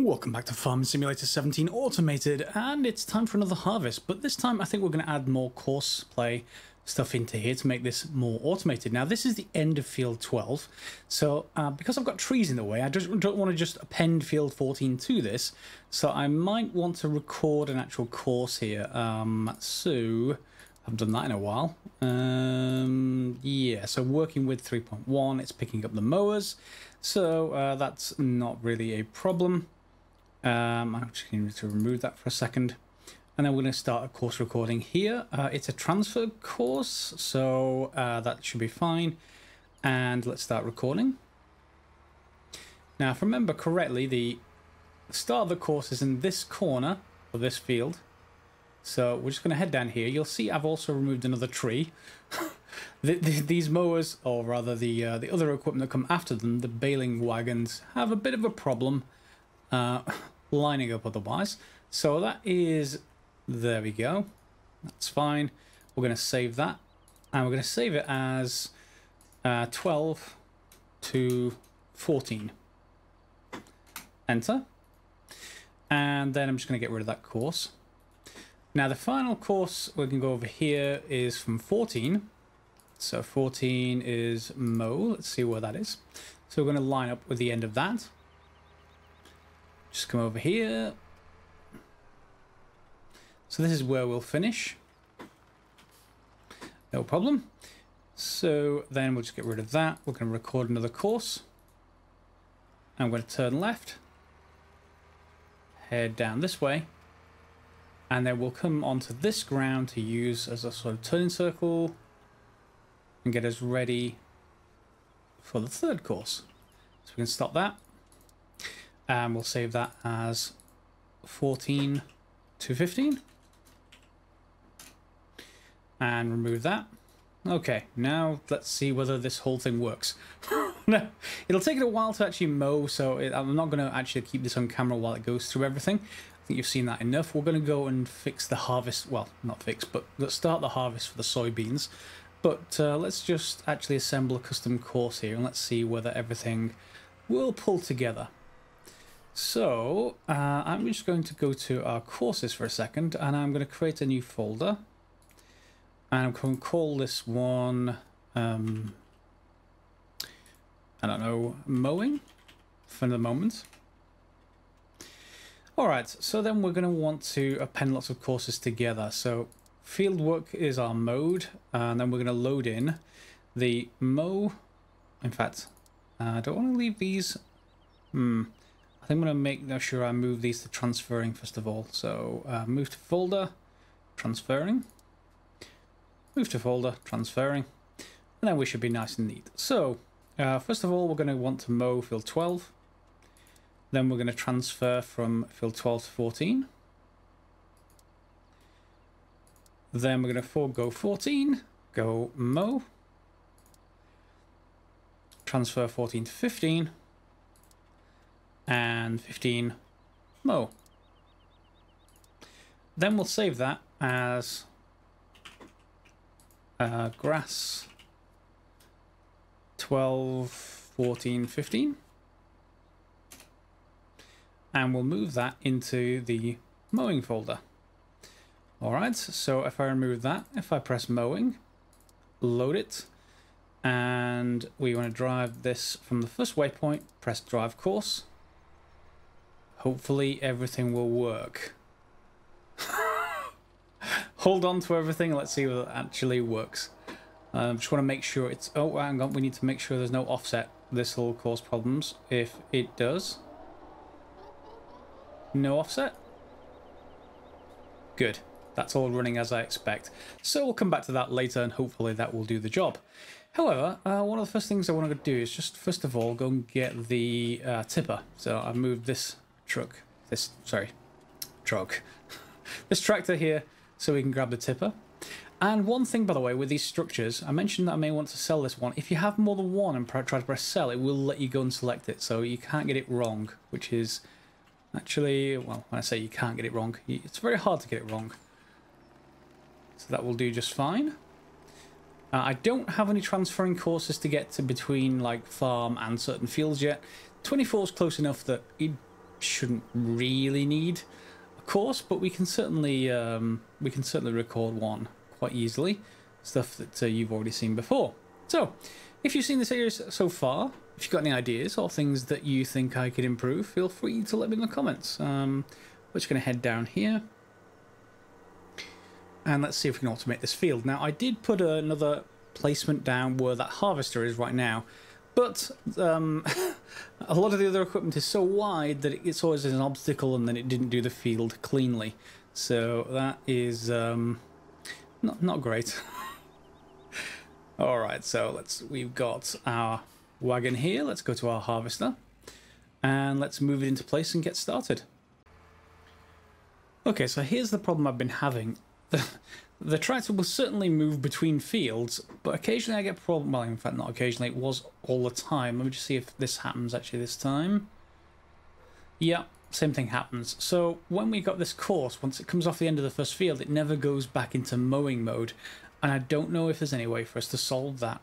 Welcome back to Farming Simulator 17 Automated, and it's time for another harvest, but this time I think we're going to add more Courseplay stuff into here to make this more automated. Now this is the end of field 12, so because I've got trees in the way, I just don't want to just append field 14 to this, so I might want to record an actual course here. So I've done that in a while. Yeah, so working with 3.1, it's picking up the mowers, so that's not really a problem. I'm just going to remove that for a second, and then we're going to start a course recording here. It's a transfer course, so that should be fine, and let's start recording. Now if I remember correctly, the start of the course is in this corner of this field, so we're just going to head down here. You'll see I've also removed another tree. These mowers, or rather the other equipment that come after them, the baling wagons, have a bit of a problem lining up otherwise. So that is, there we go, that's fine. We're going to save that, and we're going to save it as 12 to 14. Enter, and then I'm just going to get rid of that course. Now the final course we can go over here is from 14. So 14 is mow. Let's see where that is. So we're going to line up with the end of that. Just come over here. So this is where we'll finish. No problem. So then we'll just get rid of that. We're going to record another course. I'm going to turn left. Head down this way. And then we'll come onto this ground to use as a sort of turning circle and get us ready for the third course. So we can stop that. And we'll save that as 14 to 15. And remove that. Okay, now let's see whether this whole thing works. No, it'll take it a while to actually mow, so I'm not going to actually keep this on camera while it goes through everything. I think you've seen that enough. We're going to go and fix the harvest. Well, not fix, but let's start the harvest for the soybeans. But let's just actually assemble a custom course here, and let's see whether everything will pull together. So I'm just going to go to our courses for a second, and I'm going to create a new folder, and I'm going to call this one I don't know, mowing for the moment. Alright, so then we're going to want to append lots of courses together. So field work is our mode, and then we're going to load in the mow. In fact, I don't want to leave these. I think I'm going to make sure I move these to transferring first of all. So move to folder, transferring. Move to folder, transferring. And then we should be nice and neat. So first of all, we're going to want to mow field 12. Then we're going to transfer from field 12 to 14. Then we're going to forego 14, go mow. Transfer 14 to 15. And 15, mow. Then we'll save that as grass 12, 14, 15. And we'll move that into the mowing folder. Alright, so if I remove that, if I press mowing, load it, and we want to drive this from the first waypoint, press drive course. Hopefully everything will work. Hold on to everything, let's see whether it actually works. Just want to make sure it's... Oh, hang on, we need to make sure there's no offset. This will cause problems if it does. No offset? Good. That's all running as I expect. So we'll come back to that later, and hopefully that will do the job. However, one of the first things I want to do is just first of all go and get the tipper. So I've moved this truck, this tractor here, so we can grab the tipper. And one thing, by the way, with these structures, I mentioned that I may want to sell this one. If you have more than one and try to press sell, it will let you go and select it, so you can't get it wrong, which is actually, well, when I say you can't get it wrong, it's very hard to get it wrong. So that will do just fine. I don't have any transferring courses to get to between like farm and certain fields yet. 24 is close enough that shouldn't really need a course, but we can certainly record one quite easily. Stuff that you've already seen before. So, if you've seen the series so far, if you've got any ideas or things that you think I could improve, feel free to let me know in the comments. We're just going to head down here. And let's see if we can automate this field. Now, I did put another placement down where that harvester is right now. But a lot of the other equipment is so wide that it's always an obstacle, and then it didn't do the field cleanly. So that is not great. All right, so we've got our wagon here. Let's go to our harvester and let's move it into place and get started. Okay, so here's the problem I've been having. The tractor will certainly move between fields, but occasionally I get a problem. Well, in fact, not occasionally, it was all the time. Let me just see if this happens actually this time. Yeah, same thing happens. So when we got this course, once it comes off the end of the first field, it never goes back into mowing mode. And I don't know if there's any way for us to solve that.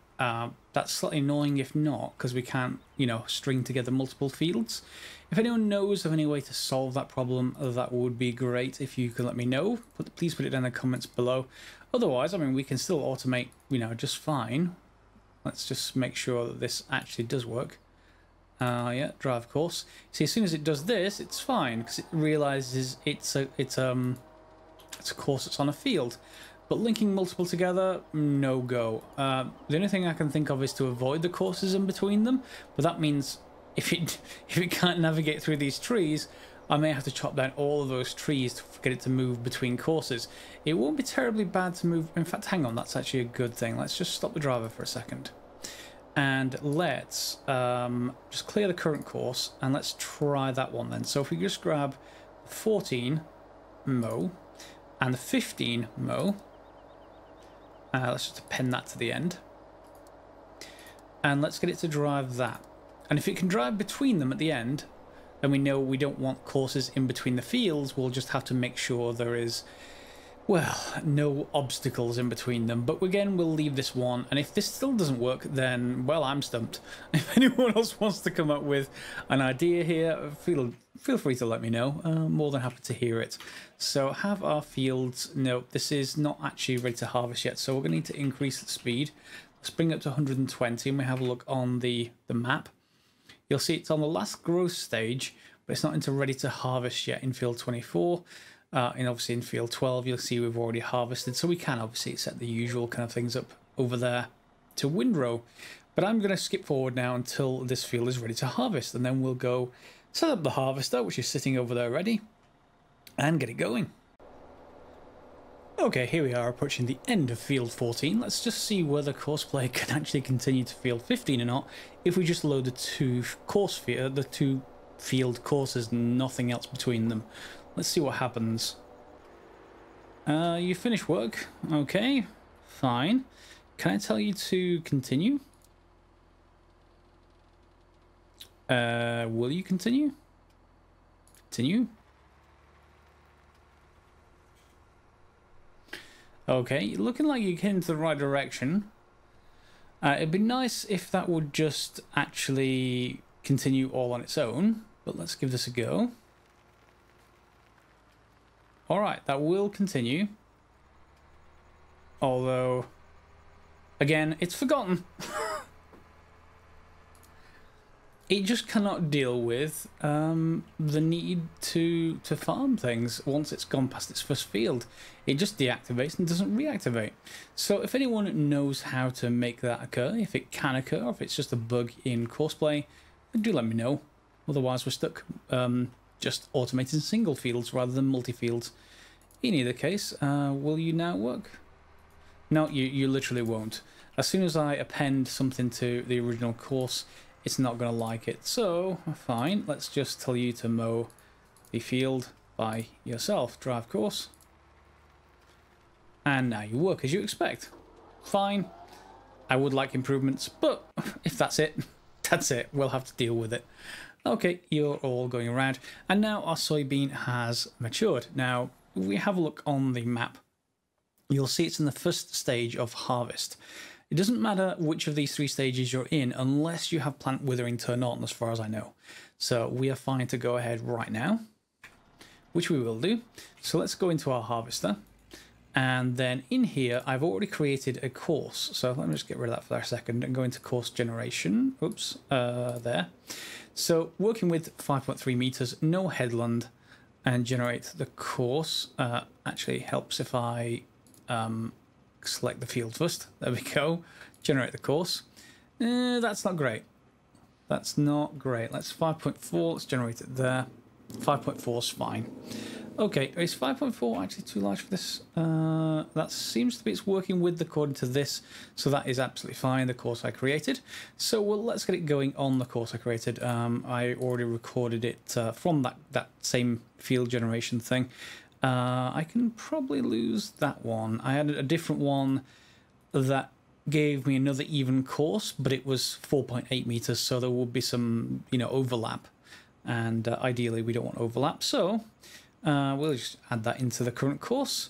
That's slightly annoying if not, because we can't, string together multiple fields. If anyone knows of any way to solve that problem, that would be great if you could let me know. But please put it down in the comments below. Otherwise, I mean, we can still automate, just fine. Let's just make sure that this actually does work. Yeah, drive course. See, as soon as it does this, it's fine because it realizes it's a course that's on a field. But linking multiple together, no go. The only thing I can think of is to avoid the courses in between them. But that means if it can't navigate through these trees, I may have to chop down all of those trees to get it to move between courses. It won't be terribly bad to move. In fact, hang on, that's actually a good thing. Let's just stop the driver for a second. And let's just clear the current course and let's try that one then. So if we just grab 14 mow and the 15 mow. Let's just append that to the end. And let's get it to drive that. And if it can drive between them at the end, then we know we don't want courses in between the fields. We'll just have to make sure there is, well, no obstacles in between them. But again, we'll leave this one. And if this still doesn't work, then, well, I'm stumped. If anyone else wants to come up with an idea here, feel free to let me know. I'm more than happy to hear it. So have our fields. No, this is not actually ready to harvest yet. So we're going to need to increase the speed. Let's bring it up to 120 and we have a look on the map. You'll see it's on the last growth stage, but it's not into ready to harvest yet in field 24. And obviously in field 12, you'll see we've already harvested. So we can obviously set the usual kind of things up over there to windrow. But I'm going to skip forward now until this field is ready to harvest. And then we'll go set up the harvester, which is sitting over there ready, and get it going. Okay, here we are approaching the end of field 14. Let's just see whether Courseplay can actually continue to field 15 or not if we just load the two field courses and nothing else between them. Let's see what happens. You finish work. Okay, fine. Can I tell you to continue? Will you continue? Continue. Okay, looking like you're heading to the right direction. It'd be nice if that would just actually continue all on its own, but let's give this a go. Alright, that will continue. Although, again, it's forgotten. It just cannot deal with the need to farm things once it's gone past its first field. It just deactivates and doesn't reactivate. So if anyone knows how to make that occur, if it can occur, or if it's just a bug in Courseplay, do let me know. Otherwise we're stuck just automating single fields rather than multi-fields. In either case, will you now work? No, you literally won't. As soon as I append something to the original course, it's not going to like it. So, fine, let's just tell you to mow the field by yourself. Drive course. And now you work as you expect. Fine. I would like improvements, but if that's it, that's it. We'll have to deal with it. Okay, you're all going around. And now our soybean has matured. Now, if we have a look on the map, you'll see it's in the first stage of harvest. It doesn't matter which of these three stages you're in unless you have plant withering turned on, as far as I know. So we are fine to go ahead right now, which we will do. So let's go into our harvester. And then in here, I've already created a course. So let me just get rid of that for a second and go into course generation. Oops, there. So working with 5.3 meters, no headland, and generate the course. Actually helps if I select the field first. There we go. Generate the course. That's not great. That's not great. Let's 5.4. Let's generate it there. 5.4 is fine. Okay, is 5.4 actually too large for this? That seems to be it's working with according to this, so that is absolutely fine, the course I created. So well, let's get it going on the course I created. I already recorded it from that same field generation thing. I can probably lose that one. I had a different one that gave me another even course, but it was 4.8 meters, so there will be some, you know, overlap. And ideally we don't want overlap, so we'll just add that into the current course.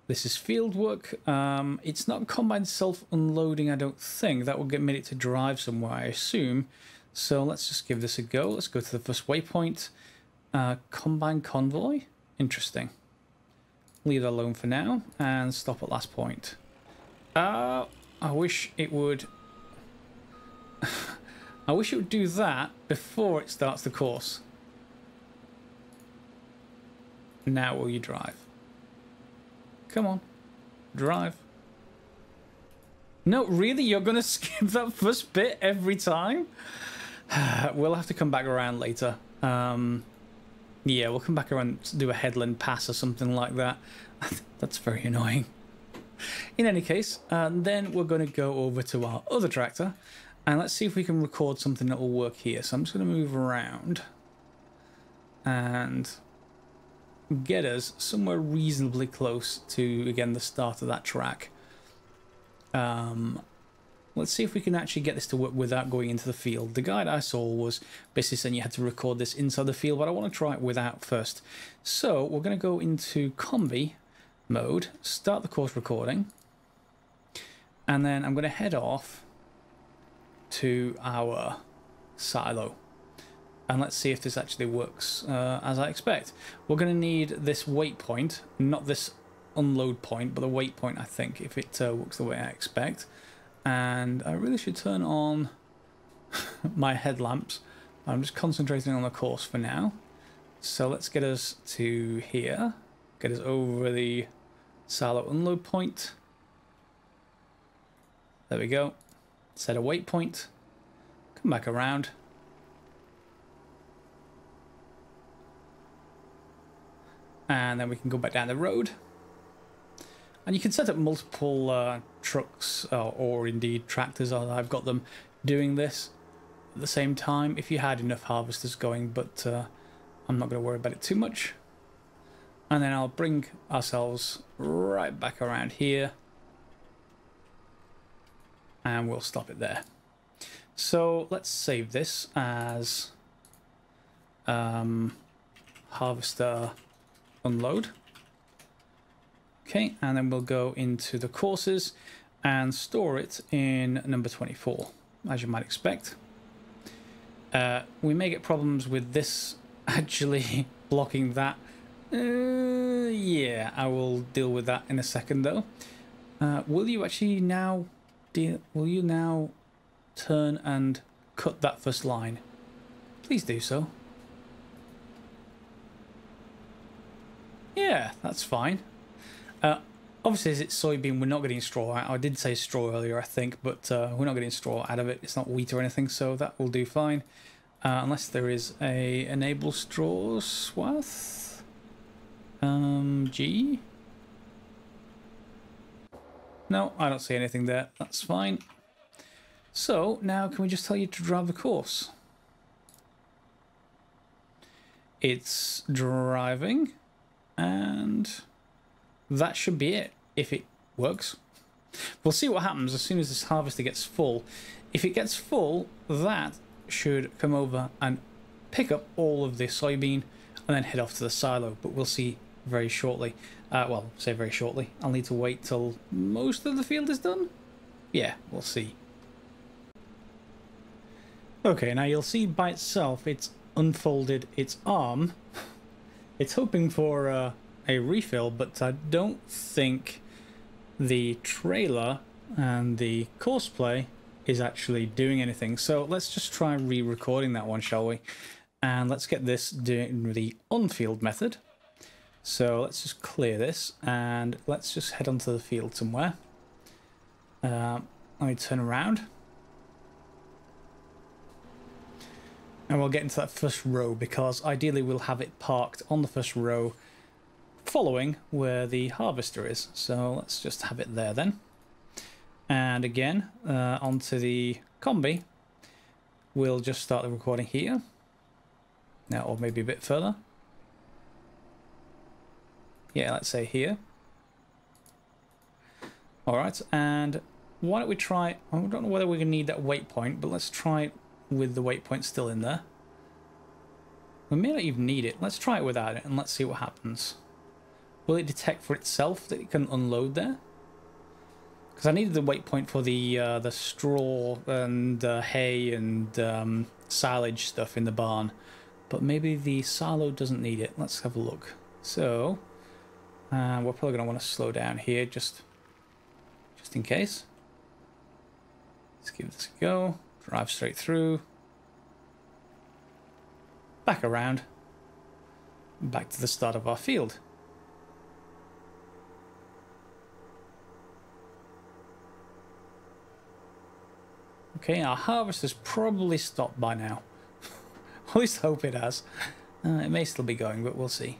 This is field work. It's not combined self-unloading, I don't think. That will get it to drive somewhere, I assume. So let's just give this a go. Let's go to the first waypoint. Combined convoy. Interesting. Leave that alone for now and stop at last point. I wish it would... I wish it would do that before it starts the course. Now will you drive? Come on. Drive. No, really? You're going to skip that first bit every time? We'll have to come back around later. Yeah, we'll come back around to do a headland pass or something like that. That's very annoying. In any case, then we're going to go over to our other tractor. And let's see if we can record something that will work here. So I'm just going to move around and get us somewhere reasonably close to, again, the start of that track. Let's see if we can actually get this to work without going into the field. The guide I saw was basically saying you had to record this inside the field, but I want to try it without first. So we're going to go into combi mode, start the course recording, and then I'm going to head off to our silo. And let's see if this actually works as I expect. We're going to need this waypoint, not this unload point, but the waypoint, I think, if it works the way I expect. And I really should turn on my headlamps. I'm just concentrating on the course for now. So let's get us to here. Get us over the silo unload point. There we go. Set a waypoint. Come back around. And then we can go back down the road. And you can set up multiple trucks or indeed tractors, as I've got them doing this at the same time if you had enough harvesters going, but I'm not going to worry about it too much. And then I'll bring ourselves right back around here and we'll stop it there. So let's save this as harvester unload. Okay, and then we'll go into the courses and store it in number 24, as you might expect. We may get problems with this actually blocking that. Yeah, I will deal with that in a second though. Will you actually now will you now turn and cut that first line? Please do so. Yeah, that's fine. Obviously, as it's soybean, we're not getting straw out. I did say straw earlier, I think, but we're not getting straw out of it. It's not wheat or anything, so that will do fine. Unless there is a enable straw swath. G? No, I don't see anything there. That's fine. So, now can we just tell you to drive the course? It's driving, and that should be it, if it works. We'll see what happens as soon as this harvester gets full. If it gets full, that should come over and pick up all of the soybean and then head off to the silo, but we'll see very shortly. Well, say very shortly. I'll need to wait till most of the field is done. Yeah, we'll see. Okay, now you'll see by itself it's unfolded its arm. It's hoping for a refill, but I don't think the trailer and the Courseplay is actually doing anything. So let's just try re-recording that one, shall we? And let's get this doing the on-field method. So let's just clear this and let's just head onto the field somewhere. Let me turn around. And we'll get into that first row because ideally we'll have it parked on the first row following where the harvester is. So let's just have it there then. And again, onto the combi. We'll just start the recording here. Now, or maybe a bit further. Yeah, let's say here. Alright, and why don't we try... I don't know whether we're going to need that waypoint, but let's try it with the waypoint still in there. We may not even need it. Let's try it without it, and let's see what happens. Will it detect for itself that it can unload there? Because I needed the waypoint for the straw and hay and silage stuff in the barn. But maybe the silo doesn't need it. Let's have a look. So, we're probably going to want to slow down here just in case. Let's give this a go. Drive straight through. Back around. Back to the start of our field. Okay, our harvest has probably stopped by now. At least hope it has. It may still be going, but we'll see.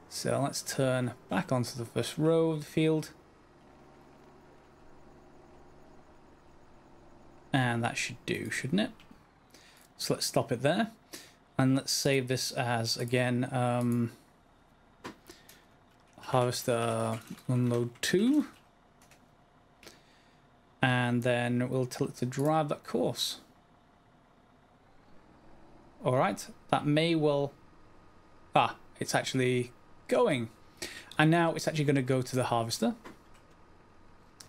So let's turn back onto the first row of the field. And that should do, shouldn't it? So let's stop it there. And let's save this as, again, harvester unload 2. And then we'll tell it to drive that course. Alright, that may well... Ah, it's actually going. And now it's actually going to go to the harvester.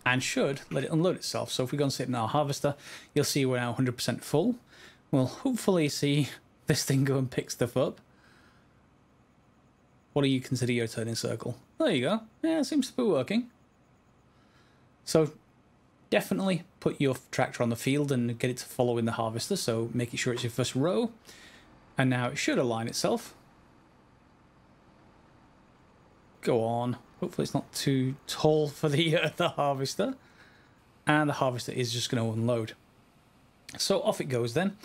And should let it unload itself. So if we go and sit in our harvester, you'll see we're now 100% full. We'll hopefully see this thing go and pick stuff up. What do you consider your turning circle? There you go. Yeah, it seems to be working. So definitely put your tractor on the field and get it to follow in the harvester. So making sure it's your first row. And now it should align itself. Go on. Hopefully it's not too tall for the harvester. And the harvester is just going to unload. So off it goes then.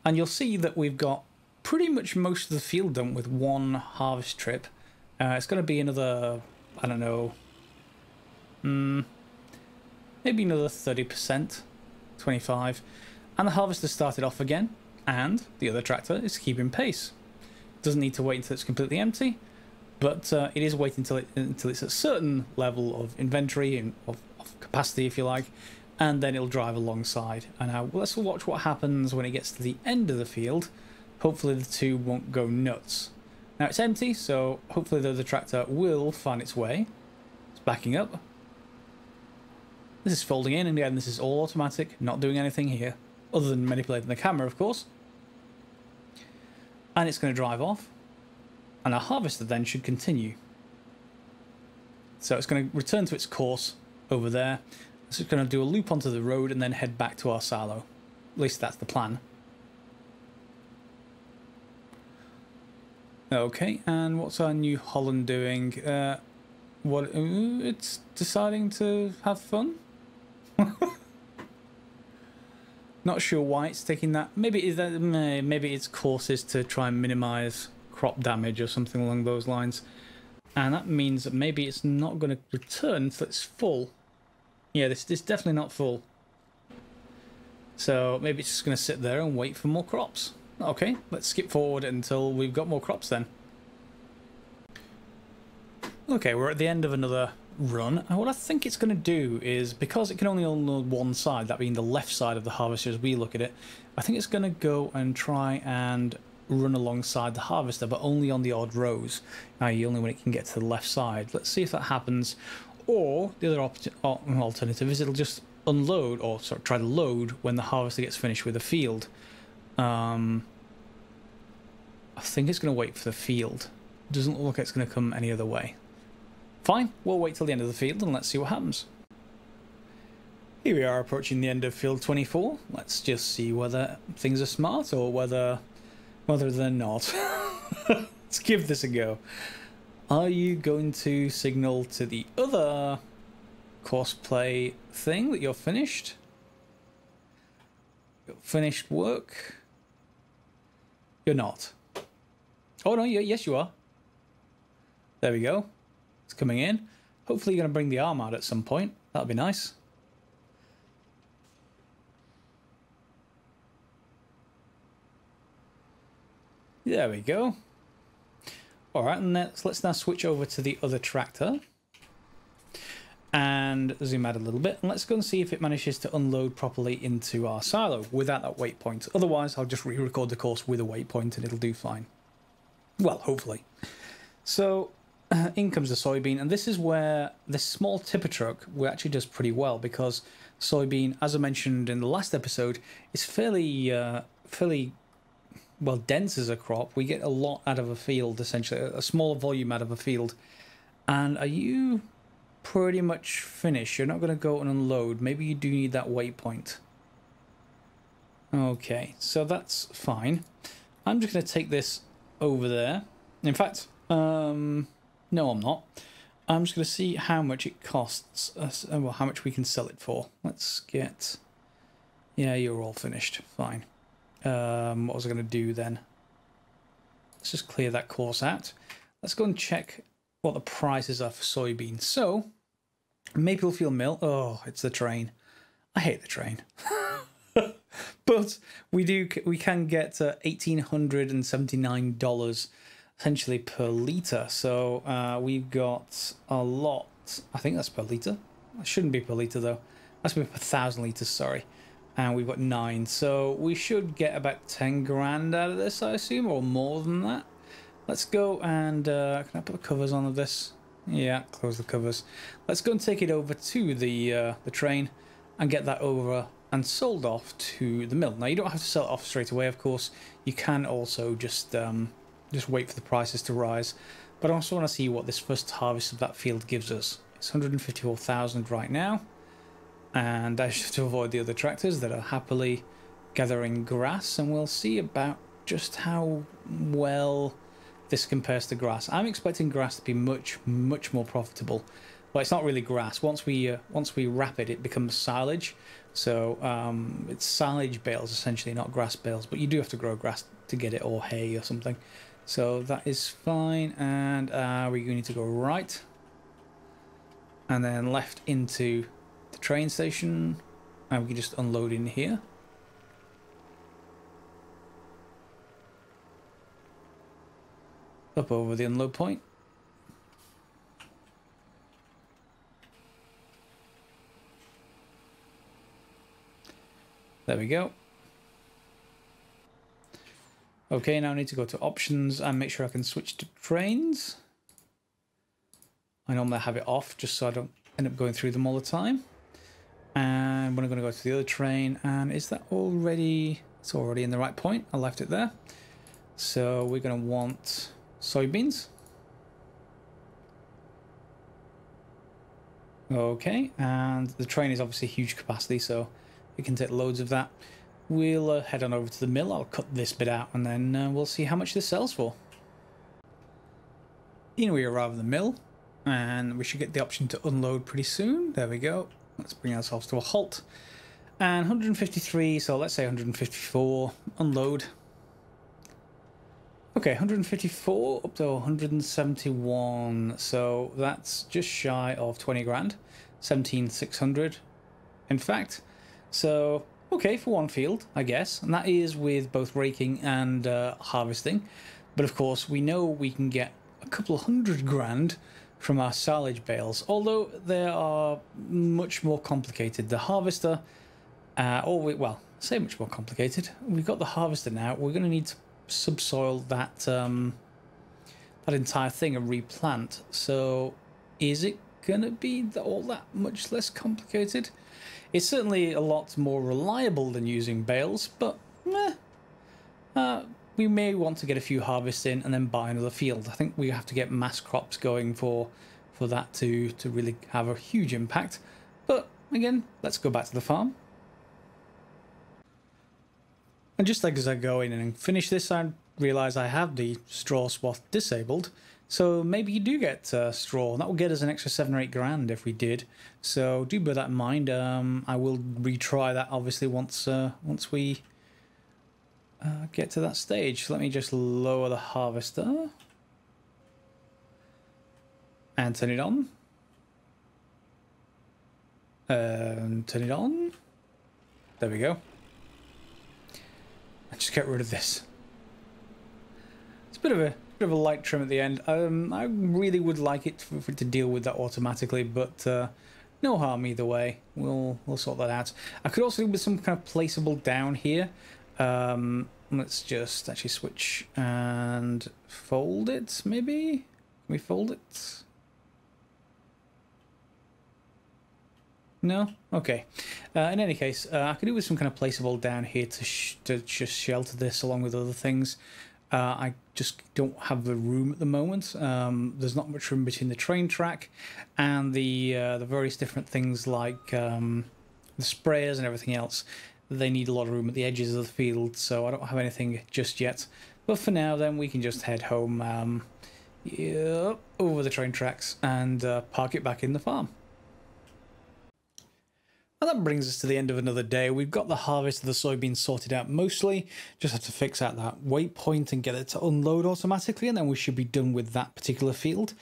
And you'll see that we've got pretty much most of the field done with one harvest trip. It's going to be another, I don't know, maybe another 30%, 25%. And the harvester started off again. And the other tractor is keeping pace. Doesn't need to wait until it's completely empty. But it is waiting until it's at a certain level of inventory and of capacity, if you like, and then it'll drive alongside. And now let's watch what happens when it gets to the end of the field. Hopefully the two won't go nuts. Now it's empty, so hopefully the other tractor will find its way. It's backing up. This is folding in, and again, this is all automatic, not doing anything here, other than manipulating the camera, of course. And it's going to drive off. And our harvester then should continue. So it's going to return to its course over there. So it's going to do a loop onto the road and then head back to our silo. At least that's the plan. Okay, and what's our New Holland doing? It's deciding to have fun? Not sure why it's taking that. Maybe its course is to try and minimize crop damage or something along those lines, and that means that maybe it's not going to return until it's full. Yeah, this is definitely not full, so maybe it's just going to sit there and wait for more crops. Okay, let's skip forward until we've got more crops then. Okay, we're at the end of another run, and what I think it's going to do is, because it can only unload one side, that being the left side of the harvester as we look at it, I think it's going to go and try and run alongside the harvester, but only on the odd rows, i.e. only when it can get to the left side. Let's see if that happens. Or the other alternative is it'll just unload, or try to load when the harvester gets finished with the field. I think it's going to wait for the field. Doesn't look like it's going to come any other way. Fine, we'll wait till the end of the field and let's see what happens. Here we are approaching the end of field 24. Let's just see whether things are smart or whether they're not. Let's give this a go. Are you going to signal to the other Courseplay thing that you're finished? Finished work? You're not. Oh no, yes you are. There we go. It's coming in. Hopefully you're going to bring the arm out at some point. That'll be nice. There we go. Alright, and let's now switch over to the other tractor. And zoom out a little bit. And let's go and see if it manages to unload properly into our silo without that waypoint. Otherwise, I'll just re-record the course with a waypoint and it'll do fine. Well, hopefully. So, in comes the Soybean. And this is where this small tipper truck actually does pretty well. Because Soybean, as I mentioned in the last episode, is fairly well, dense as a crop. We get a lot out of a field, essentially, a small volume out of a field. And are you pretty much finished? You're not going to go and unload. Maybe you do need that waypoint. Okay, so that's fine. I'm just going to take this over there. In fact, no, I'm not. I'm just going to see how much it costs us, well, how much we can sell it for. Let's get... Yeah, you're all finished. Fine. What was I going to do then? Let's just clear that course out. Let's go and check what the prices are for soybeans. So, Maplefield Mill. Oh, it's the train. I hate the train. But we can get $1,879 essentially per litre. So we've got a lot. I think that's per litre. It shouldn't be per litre though. That's per 1,000 litres, sorry. And we've got 9. So we should get about 10 grand out of this, I assume, or more than that. Let's go and can I put the covers on of this? Yeah, close the covers. Let's go and take it over to the train and get that over and sold off to the mill. Now you don't have to sell it off straight away, of course. You can also just wait for the prices to rise. But I also want to see what this first harvest of that field gives us. It's 154,000 right now. And I have to avoid the other tractors that are happily gathering grass, and we'll see about just how well this compares to grass. I'm expecting grass to be much more profitable. Well, it's not really grass. Once we wrap it, it becomes silage. So it's silage bales essentially, not grass bales. But you do have to grow grass to get it, or hay or something. So that is fine. And we're going to go right, and then left into the train station, and we can just unload in here. Up over the unload point. There we go. Okay, now I need to go to options and make sure I can switch to trains. I normally have it off just so I don't end up going through them all the time. And we're going to go to the other train, and is that already... It's already in the right point. I left it there. So we're going to want soybeans. Okay, and the train is obviously huge capacity, so it can take loads of that. We'll head on over to the mill. I'll cut this bit out, and then we'll see how much this sells for. Here we arrive at the mill, and we should get the option to unload pretty soon. There we go. Let's bring ourselves to a halt. And 153, so let's say 154, unload. Okay, 154 up to 171, so that's just shy of 20 grand, 17,600 in fact. So, okay, for one field, I guess, and that is with both raking and harvesting. But of course, we know we can get a couple of 100 grand from our silage bales, although they are much more complicated. The harvester, well, say much more complicated. We've got the harvester now. We're going to need to subsoil that that entire thing and replant. So, is it going to be all that much less complicated? It's certainly a lot more reliable than using bales, but we may want to get a few harvests in and then buy another field. I think we have to get mass crops going for that to really have a huge impact. But again, let's go back to the farm. And just like as I go in and finish this, I realise I have the straw swath disabled. So maybe you do get straw. That will get us an extra 7 or 8 grand if we did. So do bear that in mind. I will retry that obviously once we get to that stage. So let me just lower the harvester and turn it on. Turn it on. There we go. Just get rid of this. It's a bit of a light trim at the end. I really would like it for it to deal with that automatically, but no harm either way. We'll sort that out. I could also do with some kind of placeable down here. Let's just actually switch and fold it. Maybe can we fold it? No? Okay. In any case, I could do with some kind of placeable down here to just shelter this along with other things. I just don't have the room at the moment. There's not much room between the train track and the various different things like the sprayers and everything else. They need a lot of room at the edges of the field, so I don't have anything just yet. But for now, then, we can just head home over the train tracks and park it back in the farm. And that brings us to the end of another day. We've got the harvest of the soybeans sorted out mostly. Just have to fix out that waypoint and get it to unload automatically, and then we should be done with that particular field.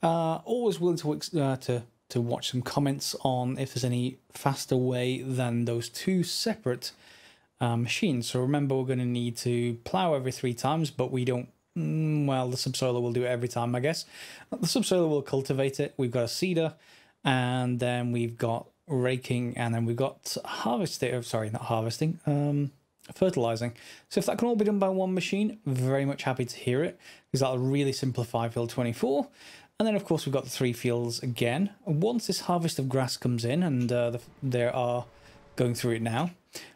Always willing to watch some comments on if there's any faster way than those two separate machines. So remember, we're going to need to plough every 3 times, but we don't. Well, the subsoiler will do it every time, I guess. The subsoiler will cultivate it. We've got a seeder, and then we've got raking, and then we've got harvesting. Sorry, not harvesting. Fertilizing. So if that can all be done by one machine, very much happy to hear it, because that'll really simplify field 24. And then of course we've got the 3 fields again. Once this harvest of grass comes in, and they are going through it now,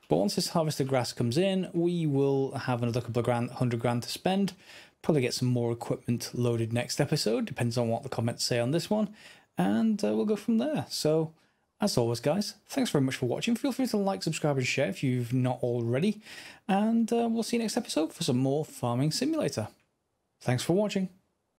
but once this harvest of grass comes in, we will have another couple of grand, 100 grand to spend. Probably get some more equipment loaded next episode, depends on what the comments say on this one, and we'll go from there. So as always, guys, thanks very much for watching. Feel free to like, subscribe, and share if you've not already. And we'll see you next episode for some more Farming Simulator. Thanks for watching.